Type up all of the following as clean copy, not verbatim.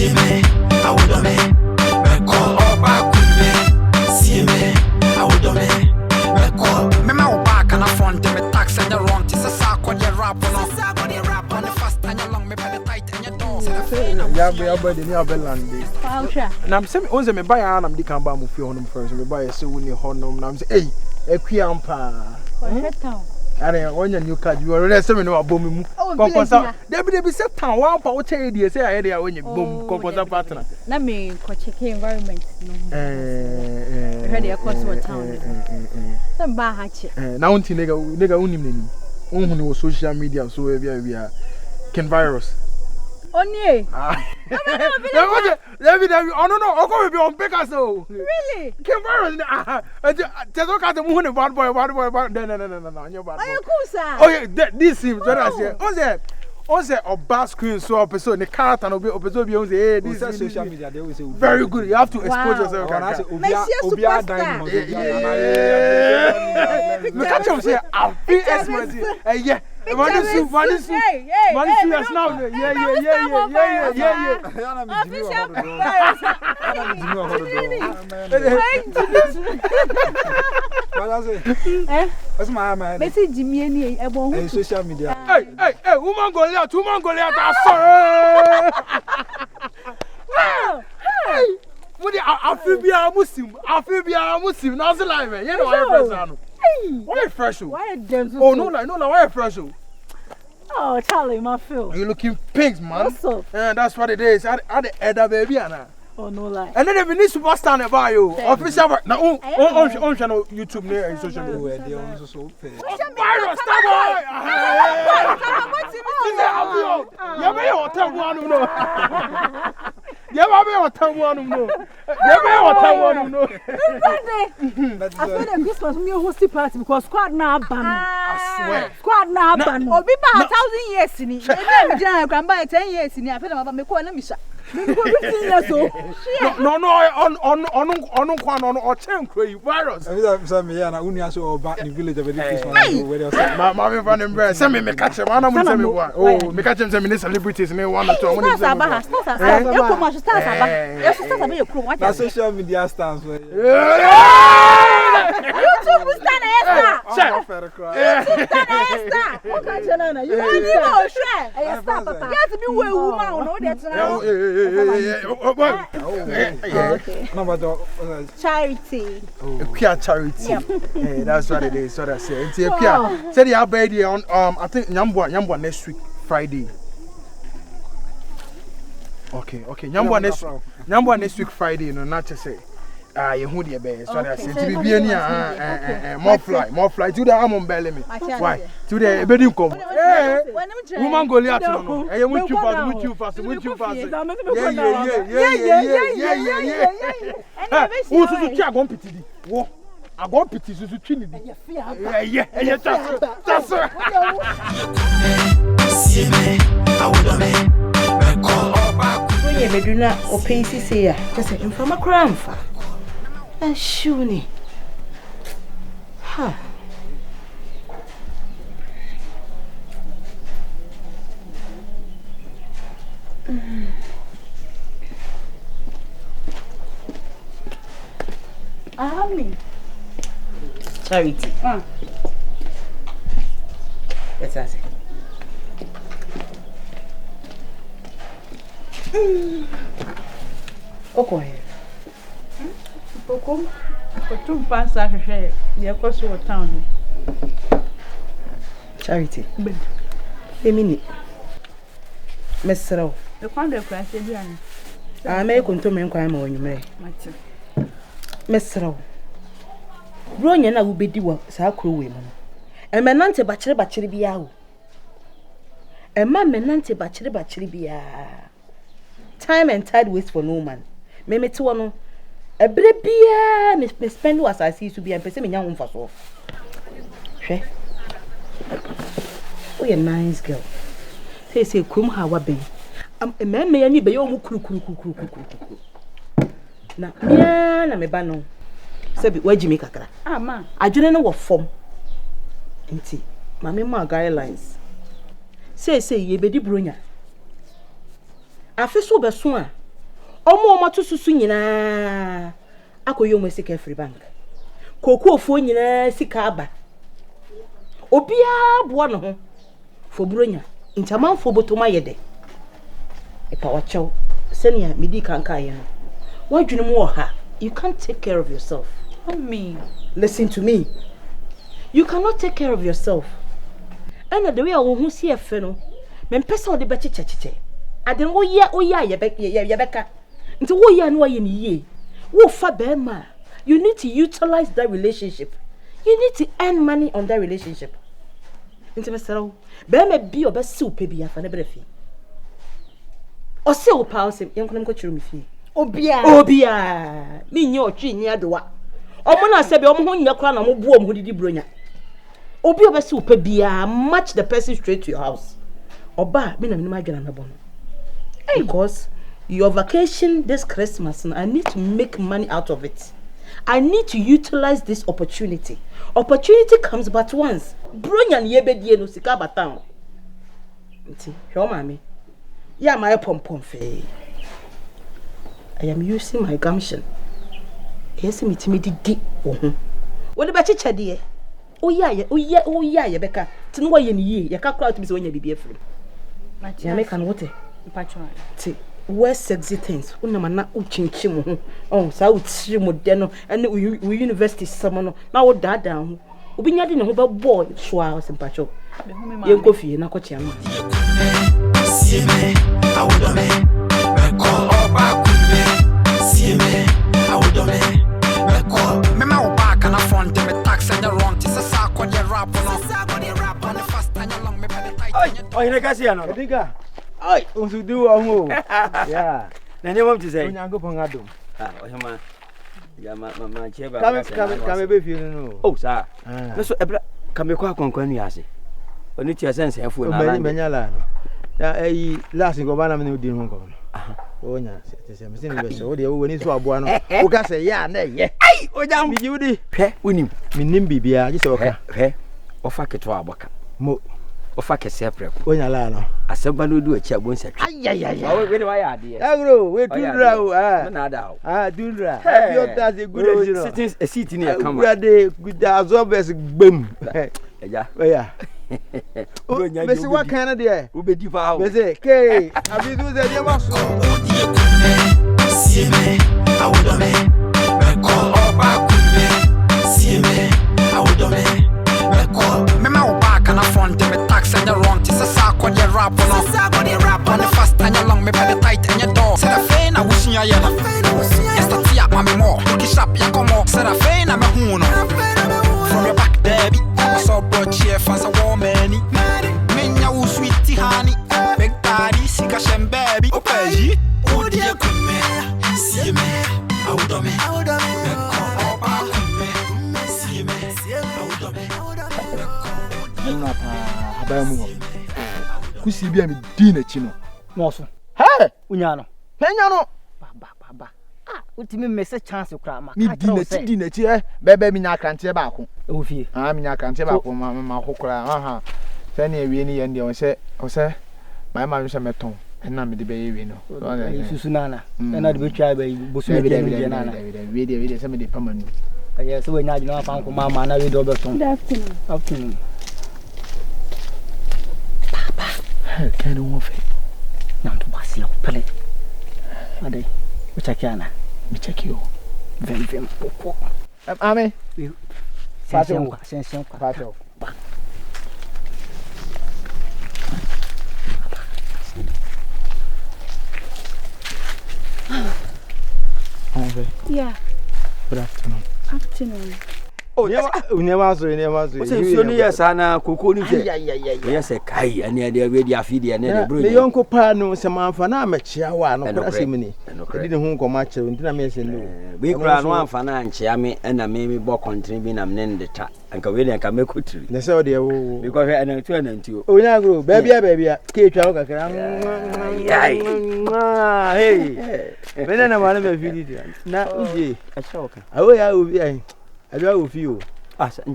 See me, I would do me. Me call up back with me. See me, I would do me. Me call me my back and a front me tax and the wrong. This is a call the rap on the fast and you long me by the tight and your door. Yeah, but the near Belland. And I'm saying, once me buy an am the camba mu fi honum first. Me buy so we ni honum. Na I'm say, hey, ekwiampa. And when you new card, you already say me no abomi mu. Konkosa. There be set town one pa what say dey say I dey when you boom konkosa partner. Na me ko check environment no. Ready across what town. Some ba ha che. Na unti nega unim nani. Unhu ni social media so we bia Ken virus. Onye. Let me no, I go be on Becca so. Really? Ken virus. Tezo ka the moon bad boy. No, you're bad boy. Are you cool, sir? Oh yeah, this him. What I say. On a bad screen so episode the character no be episode be on say hey this is social media they always say very good. You have to expose yourself. Obia diamond. Me catch him say I feel expert. Yeah. Money soup yes now. What's my man? Message Jimmy any social media. Hey, woman Goliath, sorry. Hey, what I feel be a Muslim. Now the live, you know why fresh? Why them? Oh no, why fresh? Oh, Charlie, my feel. You looking pink, man. What's up? Yeah, that's what it is. I the Edda baby, Anna. Oh no lie. And then we need superstar about you. Official now on channel YouTube near and social media. They also so pay. Virus, stop boy. You may or tell one no. You may or tell one no. You may or tell one no. I feel like this was me hosting party because squad now ban. I swear. Squad now ban. Oh, be 1,000 years in it. Maybe me grandpa 10 years in it. I feel like me call na misha. No, or 10 crazy virus. Some me na unia so back in village of the Christmas where they say my friend embrace send me catch him and I'm me one. Oh, me catch him say me celebrities me one or two. Start social media stands for YouTube stand charity. Charity. That's what it is. So that's it. Say the birthday on I think Nyambwa next week Friday. Okay. Nyambwa next week Friday. No, not to say. You hold your best. So that's it. To be any more fly. To the arm on belly me. Why? To the bedding come. Hey, woman Goliath. No. Hey, won't you fast? Yeah. Who's to check on pity? What? I got pity to Trinity. Yeah. That's See me, I would do me. Call up back. When you do not open CC, just say from a grandfather. And shoony. Ha. Me. Charity. What's that? Okay. Pokum. Potum pass that share. The across the town. Charity. Femini. Mesro. The quando price again. I may control me crime when you may. Mesro. Bronya na wo bedi wo sa krowe mu. E menante bachire bia wo. E ma menante bachire bia. Time and tide waits for no man. Me mete wo no. E bre bia me spend was I see to be and pese me nya ho mfaso. Hwe. Oh, you nice girl. Say krum ha wa be. Me ya ni be yo mu kuru. Na me ba no. Sebi wajimi kakra. Ma. Adwene no wo fom. Nti, mama ma guidelines. Say ye bedi bronya. Afi so be so a Omo to susu nyina. Akoyo mo sika free bank. Koko ofo nyina sika aba. Obia boa no ho. Fo bronya. Intamanfo botoma yede. Epa wacho. Senia midi kanka ye no. Wadwene mu oha. You can't take care of yourself. I mean, listen to me. You cannot take care of yourself. And the way I will see a feno. Men pesa de bechiche. I don't yebeka. Into wo ya no ye. Wo fa bema. You need to utilize that relationship. You need to earn money on that relationship. Into Mr. Bema be obe soup bi afa na brefi. O se o pa o se yankunam ko chiru mi fi. Obia. Mi nye otwi nye adowa. Omo na se be omo ho nya kra na mo buo mo didi bronya. Obi obe soup bia match the person straight to your house. Oba me na me adwana na bo no. Because your vacation this Christmas, I need to make money out of it. I need to utilize this opportunity. Opportunity comes but once. Bronyan yebedie no sika batan. Nti, yo mami. Ya my pom fe. I am using my gumption. Yes, me di wo ho. Wo de be chicha de. Oya ye beka. Ti no ye ni ye. Ye ka kra to be so nya bibia free. Ya make an wote. Patron. Ti where sexy things unama na uchinchi mo ho oh sa utiri mo de no ene we university sama no na wo dada ho obi nya de ne ho be boy shwa sempacho ye nko fie na koche ama sieme awodome meko oba kume sieme awodome meko me ma oba kana front me tax and the wrong to sa ko de rap on the fast and long me be tight oh ina kasi ano Dinka. Ai, onsu du amu. Yeah. Na nyoma mtise. Onyango pangado. Ohema. Ya ma cheba. Kame be fie no. Oh, sa. Na so ebra kame kwa konkwan ase. Oni tia sense afo na la. Menya la no. Ya last go ba na me odi ho ko no. Onya se me sin be so o de wo ni so aboa no. Wo ka se ya na ye. Ai, ojam. Biji wudi. Hwe, wonim. Minim bibia, ji se wo ka. Hwe. Ofa keto aboka. Mo ofa kese preko onya la no aseba no du achi agbon satwa ayayaya we dey why ade agro we dundra o na da o dundra have you that a good original sitting a seat ni e kama we dey good absorbers gbem eja oya besi wa kan de we be di fa o besi ke abi du ze de wa so sieme awodome meko oba kume sieme awodome meko mema oba kana front me tax and the wrong to sa ko de rap on the fast and long me be tight and your door say the fe na wusunya ye na yestati ya mame mo kiss up ya komo say the fe na me hu no from your back there be so bro chef as a woman menya wo sweetie honey big daddy sika shem baby opeji odi akume sieme awodome meko oba kume sieme awodome na pa habamu kusi bia me di na chi no no so he unya no ba ultimi message chance kra ma mi di na chi bebe mi nya krante ba ko o fie mi nya krante ba ko ma kokora se na ewie ni ye ndi o se my man se meton na me de be ewie no susu nana na de be twa ba bosu be de nana we de se me de pamanu aya so we nya ji na fa ko mama na we do be ton afternoon Can you move it? Now to pass your plate. Ade, we check yana. Me check you. Very poco. Ame. Sension. Yeah. Good afternoon. Oh, never so. What's so near sana koko ni je. Yes, kai ani ade we dia afide na de bro. Me yonko pa no se manfa na amachia wa no kra se mini. Edi ne hu nkoma kire ntina me se no. We kra no amfa na anchia me na me bo kontrin bi na me ndeta. Anka we ne ka me kotiri. Ne se o de wo. Because we ana tu ana nti o. Onya gro, baby ke twa wo kakra. Hey. Me na ma na me fili na uje. Acha oka. Awo ya obi ai. Abia wo fi o.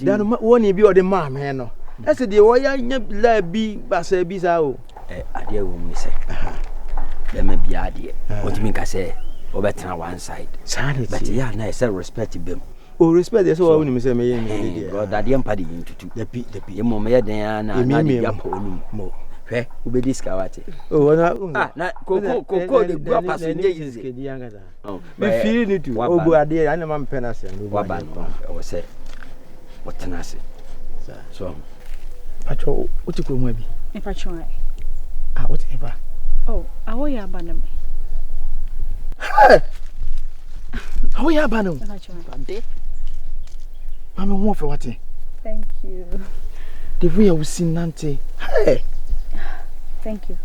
Dan woni bi o de ma me no. Ese de wo ya nya la bi basa bi sa o. Ade wo mi se. Be ma bi ade. O ti mi ka se obetena one side Sanity. but yeah na say respect bem Oh, respect is what we say me. God that yam padi into The P. yemo me den na dia pa onum Mo. hwe obedi ska wate Oh, na koko de gua paso nye yize me feel it too. Oh, boy, ade I na mpena se. waba no o say wotena se so Pacho, what you go mu abi? If I try. What ever? Oh, I will ya banam. How ya banu? If I try. Mama won for what? Thank you. The way I see Nante. Hey. Thank you.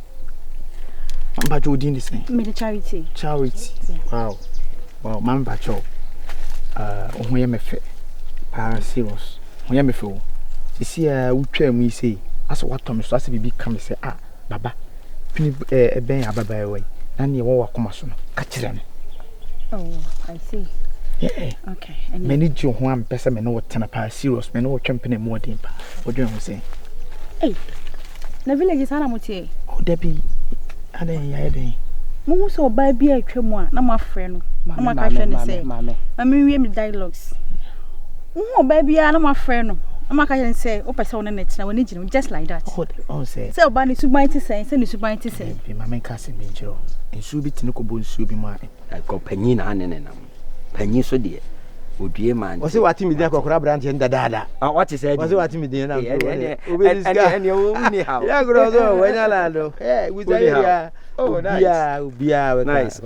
I'm Pacho doing this thing. Me the charity. Charity. Wow. Wow, man Pacho. Ohoye me fe. Para serious. Ohoye me fe. See we twa mu say as what Tom so as bibi come say baba pini ben ababa we na ne wo wakoma so no ka kire me. Oh, I see. Yeah. Okay. Many jo ho am pese me no wotena pa serious me no twempene mo den pa. Odwen ho say. Hey. Na village sana motie. Oh Debbie. Aden ya den. Mo so ba bi atwam a na ma frɛ no. Na ma ka hwɛ ne say. Mama wie me dialogues. Mo ba bi a na ma frɛ no. I'm going to say, oh, person on it now, just like that. Oh, say, so, Banny Subaiti say, send you Subaiti say, my man casting me, Joe, and Subit no bone subi mine. I got Penina and Penny so dear. Would be a man. Was it what me there, Cocra Branch and Dada? What is it? Was it what me there? And you anyhow. Yeah, good, when I land. Hey, with the oh, nice. Yeah, nice.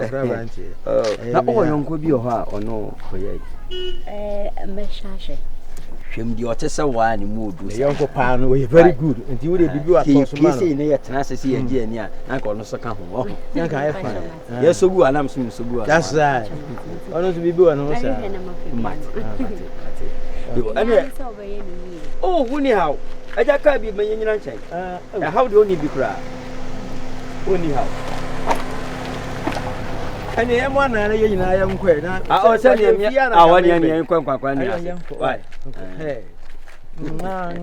Oh, now all young could be or no, Meshash. Him the otesa one mood. The young pan were very good. And you would be at Kisi near Tenacity and Genia, Uncle no second home. Yes, so good, and I'm so good. That's right. Honest to be good, and also. Oh, anyhow, I just can't be my young check. How do you only be cry? Only how. And the M1 and I am queer. I was telling you, I want you in Why? Hey, Mama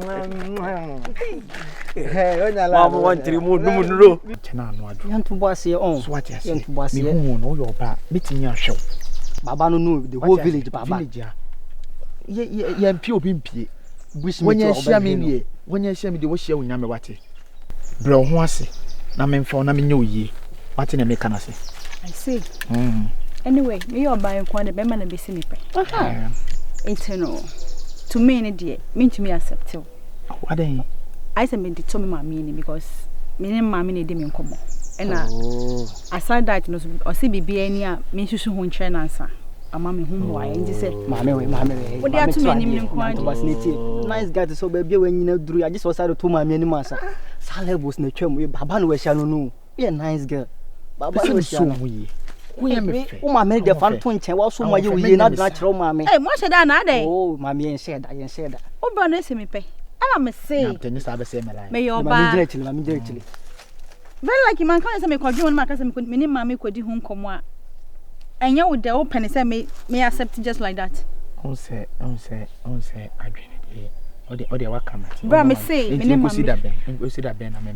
want to remove no. You to boss your own. What you to boss your own or your back, meeting your show. Baba no know the whole village, Baba. Yeah, pure pimpy. When you share me, when you share me, the wash your number what it. Bro, what's it? Na men for na me know ye. What in a mechanism? I see. Anyway, me or buy one the bema na be see me pe. Internal. To me any dear, mean to me accept you. What then? I say me the to me my meaning because me name my meaning dey me nkomo. And aside that no o see bibi ani a me hwehwe ho nkyerɛ nansa. Ama me hu ho aye nti say. Mame we. Wo dey atu me nim nkwan. Nice guy to so baby we nyina duru. I just was to mame ani mansa. Salebos na twam we baba no we hia no. Be a nice girl. Baba no so we. We am me. O mame de fan to nchen wa so maye we na na kyerɛ o mame. Eh, mo hye da na dey. Oh, mame yen share da. O ba no se me pe. Ama me say. Na tani sabe say me like. Me your ba. Mame jira chile. Very like man kan say me kwadwo no maka say me ni mame kwadi hu nkomo a. Enya wo de open say me accept just like that. On say adwene dey. O de waka mate. Bra me say me ni mame. Go see that ben na me.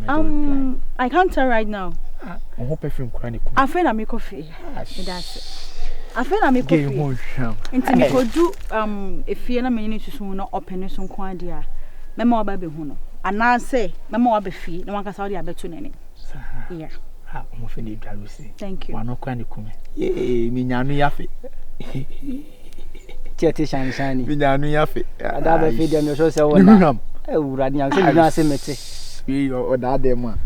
I can't tell right now. I hope perfume kura ne ku. Afen na me coffee. That's afen na me coffee. Ge ho hwam. Nti me kodu efie na me ni susu no open so nko ade a. Mema oba be hu no. Ana say mema oba fie na wanka saudi abeto nene. Yeah. Mo fe ni dwaru si. Thank you. Wano kwa ne kume. Mi nyanu yafe. Tiete shani. Mi nyanu yafe. Ada be fe dem so say wona. E wura ni am say nyina se mete. We o da dem a.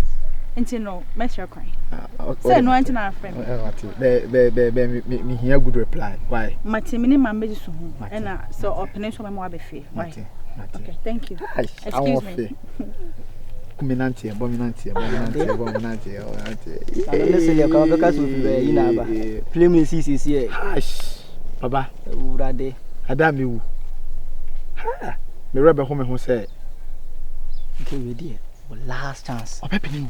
Nti no, mess your cry. Say no anti na friend. Be me hear good reply. Why? Mati me ni mambe so hu. E na so open so mema oba fie. Why? Okay, thank you. Excuse me. Kuminanti, bominanti. Listen, you come because we be in aba. Play me CCC here. Baba, wura de. Ada me wu. Ha. Me rebe home ho say. Okay, we dey. Last chance. Obepene.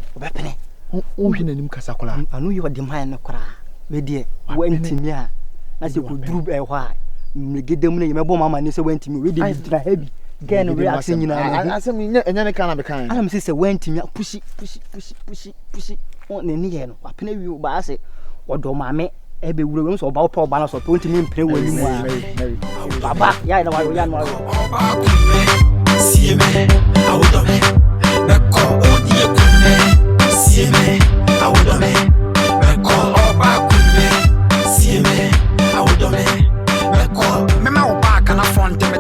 O hwe nanim kasa kola. Anu you the mind kora. We dey. Wantimi a. Na se ko duru e hɔ a. Megedem na yemebo mama ni se wantimi. We dey dra heavy. Gen reaction nyina na asem enya ne kana be kan ana me say wantimi push on ne ne ye no apena wi ba ase odo mame ebe wuro we so ba opa oba na so to ntimi mpre wo ni mu a baba ya na wa ya no See me, I would